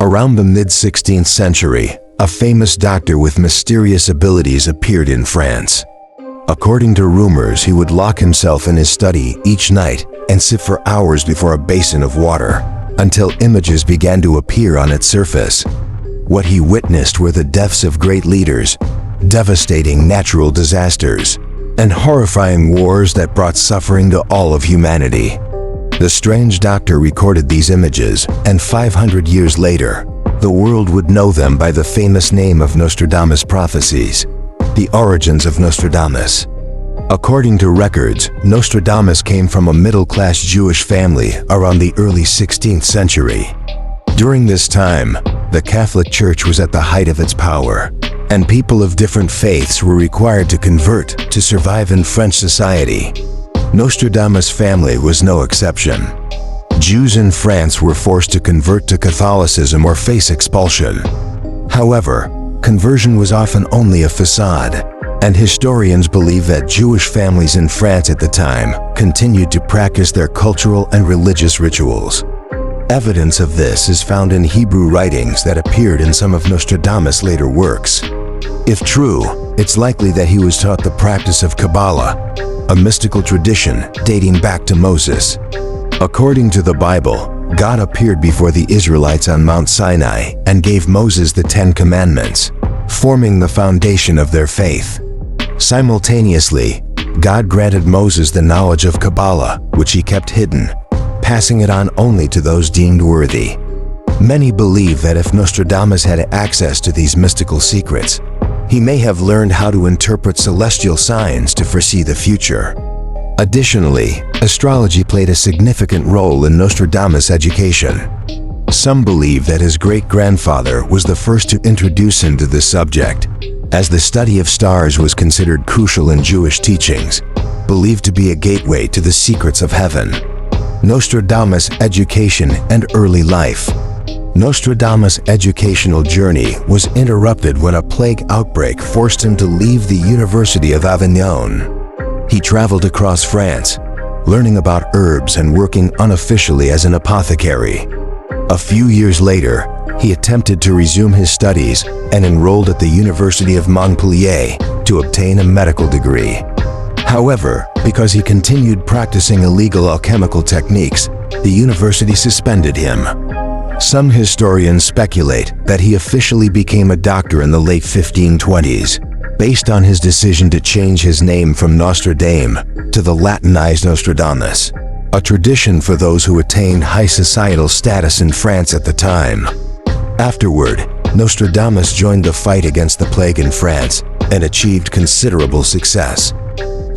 Around the mid-16th century, a famous doctor with mysterious abilities appeared in France. According to rumors, he would lock himself in his study each night and sit for hours before a basin of water, until images began to appear on its surface. What he witnessed were the deaths of great leaders, devastating natural disasters, and horrifying wars that brought suffering to all of humanity. The strange doctor recorded these images, and 500 years later, the world would know them by the famous name of Nostradamus prophecies. The origins of Nostradamus. According to records, Nostradamus came from a middle-class Jewish family around the early 16th century. During this time, the Catholic Church was at the height of its power, and people of different faiths were required to convert to survive in French society. Nostradamus' family was no exception. Jews in France were forced to convert to Catholicism or face expulsion. However, conversion was often only a facade, and historians believe that Jewish families in France at the time continued to practice their cultural and religious rituals. Evidence of this is found in Hebrew writings that appeared in some of Nostradamus' later works. If true, it's likely that he was taught the practice of Kabbalah, a mystical tradition dating back to Moses. According to the Bible, God appeared before the Israelites on Mount Sinai and gave Moses the 10 Commandments, forming the foundation of their faith. Simultaneously, God granted Moses the knowledge of Kabbalah, which he kept hidden, passing it on only to those deemed worthy. Many believe that if Nostradamus had access to these mystical secrets, he may have learned how to interpret celestial signs to foresee the future. Additionally, astrology played a significant role in Nostradamus' education. Some believe that his great-grandfather was the first to introduce him to this subject, as the study of stars was considered crucial in Jewish teachings, believed to be a gateway to the secrets of heaven. Nostradamus' education and early life. Nostradamus' educational journey was interrupted when a plague outbreak forced him to leave the University of Avignon. He traveled across France, learning about herbs and working unofficially as an apothecary. A few years later, he attempted to resume his studies and enrolled at the University of Montpellier to obtain a medical degree. However, because he continued practicing illegal alchemical techniques, the university suspended him. Some historians speculate that he officially became a doctor in the late 1520s, based on his decision to change his name from Nostradamus to the Latinized Nostradamus, a tradition for those who attained high societal status in France at the time. Afterward, Nostradamus joined the fight against the plague in France and achieved considerable success.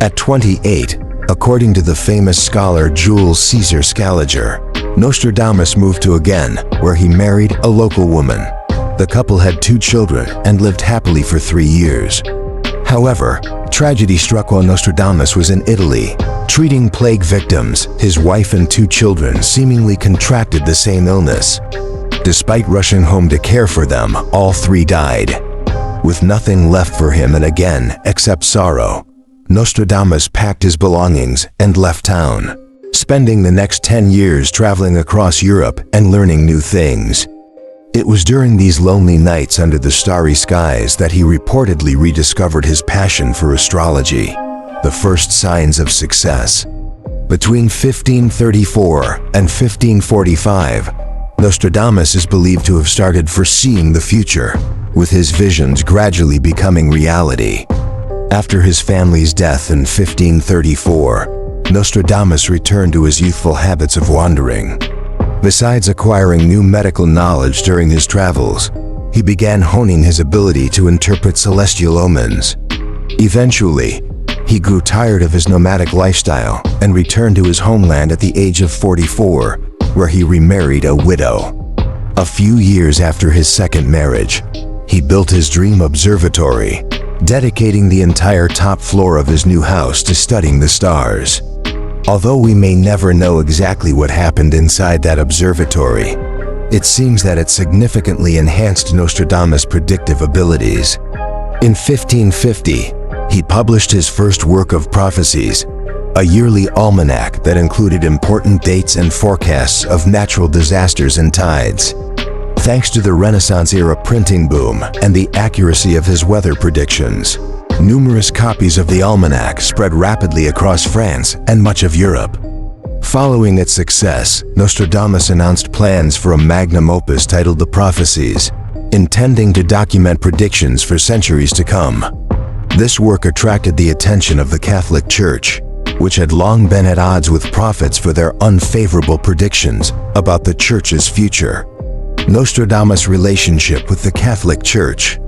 At 28, according to the famous scholar Jules Caesar Scaliger, Nostradamus moved to Agen, where he married a local woman. The couple had 2 children and lived happily for 3 years. However, tragedy struck while Nostradamus was in Italy. Treating plague victims, his wife and 2 children seemingly contracted the same illness. Despite rushing home to care for them, all 3 died. With nothing left for him in Agen except sorrow, Nostradamus packed his belongings and left town, spending the next 10 years traveling across Europe and learning new things. It was during these lonely nights under the starry skies that he reportedly rediscovered his passion for astrology, the first signs of success. Between 1534 and 1545, Nostradamus is believed to have started foreseeing the future, with his visions gradually becoming reality. After his family's death in 1534, Nostradamus returned to his youthful habits of wandering. Besides acquiring new medical knowledge during his travels, he began honing his ability to interpret celestial omens. Eventually, he grew tired of his nomadic lifestyle and returned to his homeland at the age of 44, where he remarried a widow. A few years after his second marriage, he built his dream observatory, dedicating the entire top floor of his new house to studying the stars. Although we may never know exactly what happened inside that observatory, it seems that it significantly enhanced Nostradamus' predictive abilities. In 1550, he published his first work of prophecies, a yearly almanac that included important dates and forecasts of natural disasters and tides. Thanks to the Renaissance-era printing boom and the accuracy of his weather predictions, numerous copies of the almanac spread rapidly across France and much of Europe. Following its success, Nostradamus announced plans for a magnum opus titled The Prophecies, intending to document predictions for centuries to come. This work attracted the attention of the Catholic Church, which had long been at odds with prophets for their unfavorable predictions about the Church's future. Nostradamus' relationship with the Catholic Church.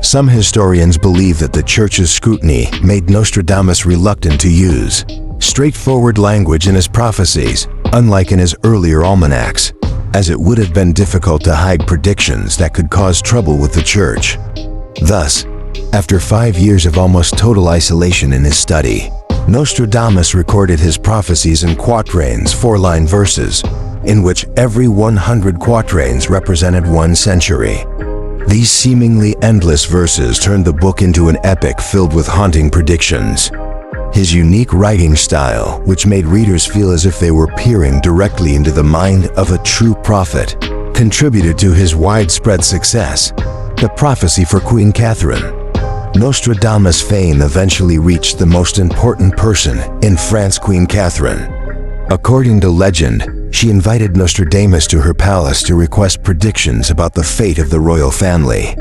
Some historians believe that the Church's scrutiny made Nostradamus reluctant to use straightforward language in his prophecies, unlike in his earlier almanacs, as it would have been difficult to hide predictions that could cause trouble with the Church. Thus, after 5 years of almost total isolation in his study, Nostradamus recorded his prophecies in quatrains, 4-line verses, in which every 100 quatrains represented one century. These seemingly endless verses turned the book into an epic filled with haunting predictions. His unique writing style, which made readers feel as if they were peering directly into the mind of a true prophet, contributed to his widespread success. The prophecy for Queen Catherine. Nostradamus' fame eventually reached the most important person in France, Queen Catherine. According to legend, she invited Nostradamus to her palace to request predictions about the fate of the royal family.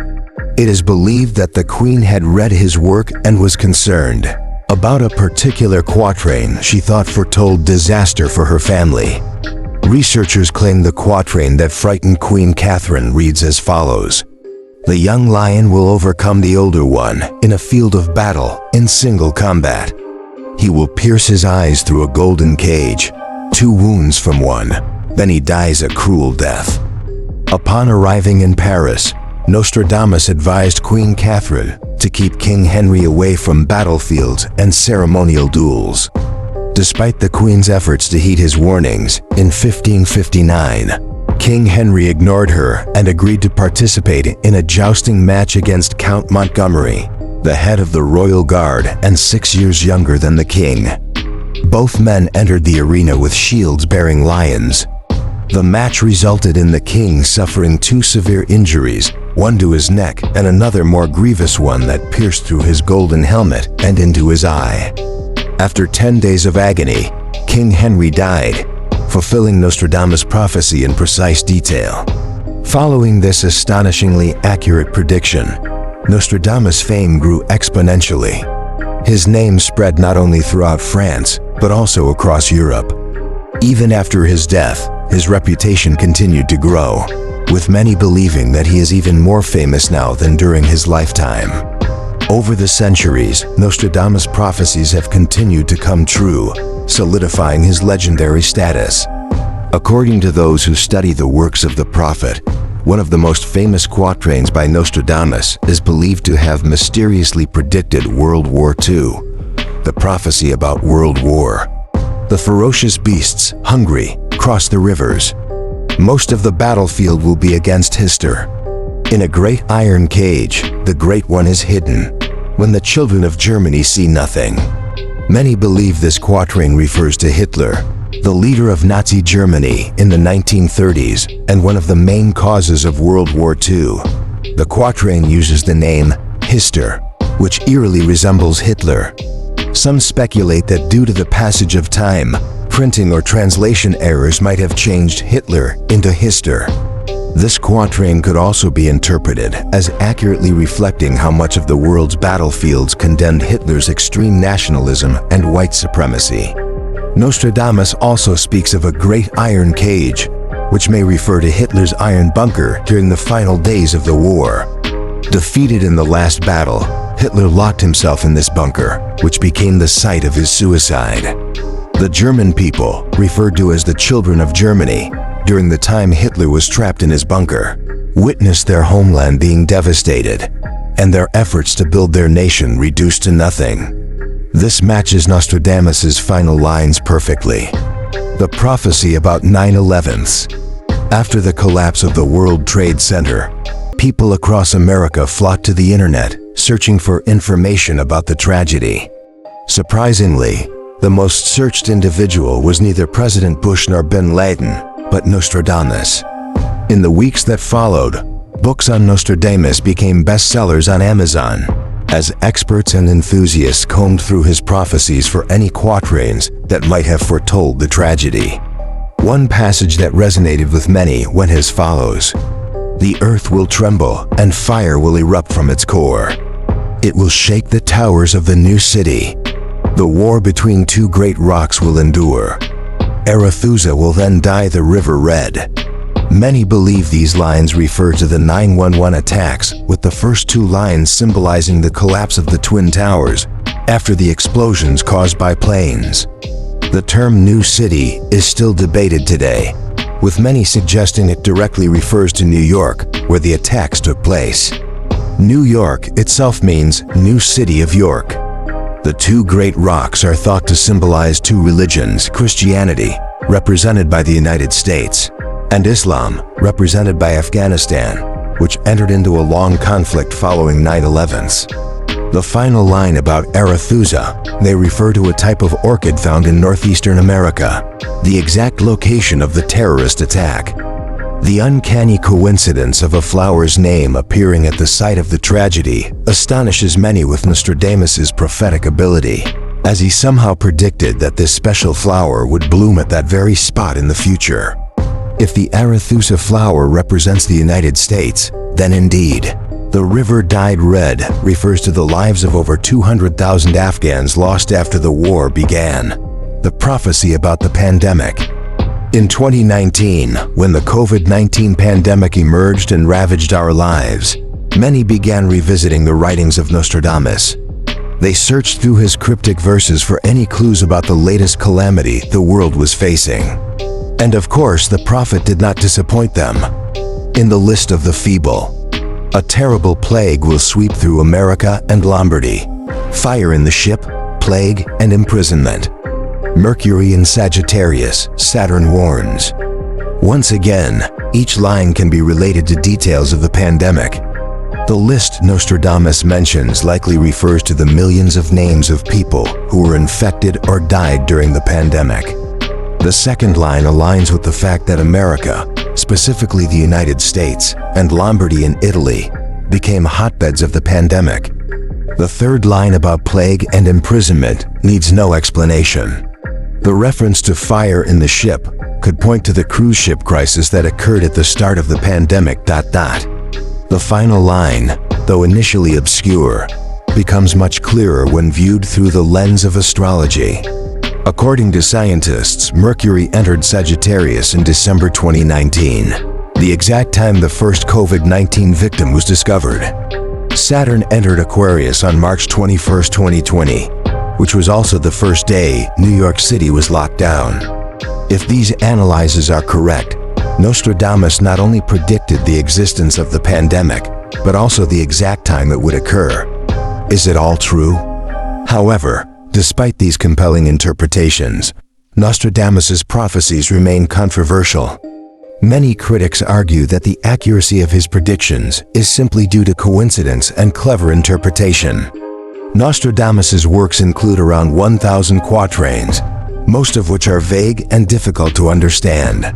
It is believed that the queen had read his work and was concerned about a particular quatrain she thought foretold disaster for her family. Researchers claim the quatrain that frightened Queen Catherine reads as follows: "The young lion will overcome the older one in a field of battle in single combat. He will pierce his eyes through a golden cage, 2 wounds from one, then he dies a cruel death." Upon arriving in Paris, Nostradamus advised Queen Catherine to keep King Henry away from battlefields and ceremonial duels. Despite the Queen's efforts to heed his warnings, in 1559, King Henry ignored her and agreed to participate in a jousting match against Count Montgomery, the head of the Royal Guard and 6 years younger than the king. Both men entered the arena with shields bearing lions. The match resulted in the king suffering 2 severe injuries, one to his neck and another more grievous one that pierced through his golden helmet and into his eye. After 10 days of agony, King Henry died, fulfilling Nostradamus' prophecy in precise detail. Following this astonishingly accurate prediction, Nostradamus' fame grew exponentially. His name spread not only throughout France, but also across Europe. Even after his death, his reputation continued to grow, with many believing that he is even more famous now than during his lifetime. Over the centuries, Nostradamus' prophecies have continued to come true, solidifying his legendary status. According to those who study the works of the prophet, one of the most famous quatrains by Nostradamus is believed to have mysteriously predicted World War II, the prophecy about World War. The ferocious beasts, hungry, cross the rivers. Most of the battlefield will be against Hister. In a great iron cage, the Great One is hidden, when the children of Germany see nothing. Many believe this quatrain refers to Hitler, the leader of Nazi Germany in the 1930s and one of the main causes of World War II. The quatrain uses the name Hister, which eerily resembles Hitler. Some speculate that due to the passage of time, printing or translation errors might have changed Hitler into Hister. This quatrain could also be interpreted as accurately reflecting how much of the world's battlefields condemned Hitler's extreme nationalism and white supremacy. Nostradamus also speaks of a great iron cage, which may refer to Hitler's iron bunker during the final days of the war. Defeated in the last battle, Hitler locked himself in this bunker, which became the site of his suicide. The German people, referred to as the children of Germany, during the time Hitler was trapped in his bunker, witnessed their homeland being devastated and their efforts to build their nation reduced to nothing. This matches Nostradamus's final lines perfectly. The prophecy about 9/11. After the collapse of the World Trade Center, people across America flocked to the internet, searching for information about the tragedy. Surprisingly, the most searched individual was neither President Bush nor bin Laden, but Nostradamus. In the weeks that followed, books on Nostradamus became bestsellers on Amazon, as experts and enthusiasts combed through his prophecies for any quatrains that might have foretold the tragedy. One passage that resonated with many went as follows: "The earth will tremble, and fire will erupt from its core. It will shake the towers of the new city. The war between two great rocks will endure. Arethusa will then dye the river red." Many believe these lines refer to the 9/11 attacks, with the first two lines symbolizing the collapse of the Twin Towers after the explosions caused by planes. The term New City is still debated today, with many suggesting it directly refers to New York, where the attacks took place. New York itself means New City of York. The two great rocks are thought to symbolize two religions: Christianity, represented by the United States, and Islam, represented by Afghanistan, which entered into a long conflict following 9/11s. The final line about Arethusa, they refer to a type of orchid found in northeastern America, the exact location of the terrorist attack. The uncanny coincidence of a flower's name appearing at the site of the tragedy astonishes many with Nostradamus's prophetic ability, as he somehow predicted that this special flower would bloom at that very spot in the future. If the Arethusa flower represents the United States, then indeed, the river dyed red refers to the lives of over 200,000 Afghans lost after the war began. The prophecy about the pandemic. In 2019, when the COVID-19 pandemic emerged and ravaged our lives, many began revisiting the writings of Nostradamus. They searched through his cryptic verses for any clues about the latest calamity the world was facing. And of course, the prophet did not disappoint them. In the list of the feeble, a terrible plague will sweep through America and Lombardy. Fire in the ship, plague, and imprisonment. Mercury in Sagittarius, Saturn warns. Once again, each line can be related to details of the pandemic. The list Nostradamus mentions likely refers to the millions of names of people who were infected or died during the pandemic. The second line aligns with the fact that America, specifically the United States, and Lombardy in Italy, became hotbeds of the pandemic. The third line about plague and imprisonment needs no explanation. The reference to fire in the ship could point to the cruise ship crisis that occurred at the start of the pandemic. The final line, though initially obscure, becomes much clearer when viewed through the lens of astrology. According to scientists, Mercury entered Sagittarius in December 2019, the exact time the first COVID-19 victim was discovered. Saturn entered Aquarius on March 21, 2020, which was also the first day New York City was locked down. If these analyses are correct, Nostradamus not only predicted the existence of the pandemic, but also the exact time it would occur. Is it all true? However, despite these compelling interpretations, Nostradamus's prophecies remain controversial. Many critics argue that the accuracy of his predictions is simply due to coincidence and clever interpretation. Nostradamus's works include around 1,000 quatrains, most of which are vague and difficult to understand.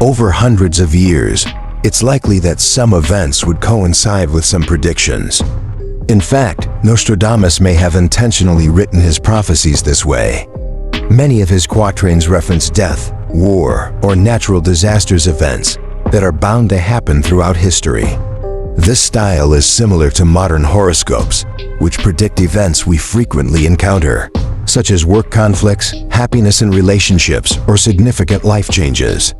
Over hundreds of years, it's likely that some events would coincide with some predictions. In fact, Nostradamus may have intentionally written his prophecies this way. Many of his quatrains reference death, war, or natural disasters events that are bound to happen throughout history. This style is similar to modern horoscopes, which predict events we frequently encounter, such as work conflicts, happiness in relationships, or significant life changes.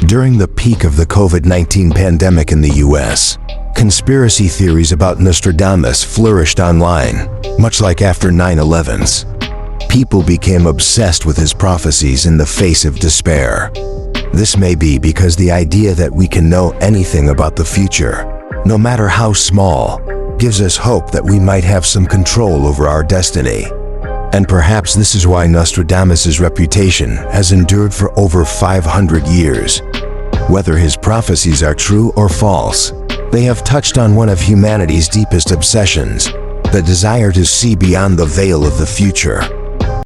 During the peak of the COVID-19 pandemic in the US, conspiracy theories about Nostradamus flourished online, much like after 9/11s. People became obsessed with his prophecies in the face of despair. This may be because the idea that we can know anything about the future, no matter how small, gives us hope that we might have some control over our destiny. And perhaps this is why Nostradamus's reputation has endured for over 500 years. Whether his prophecies are true or false, they have touched on one of humanity's deepest obsessions, the desire to see beyond the veil of the future.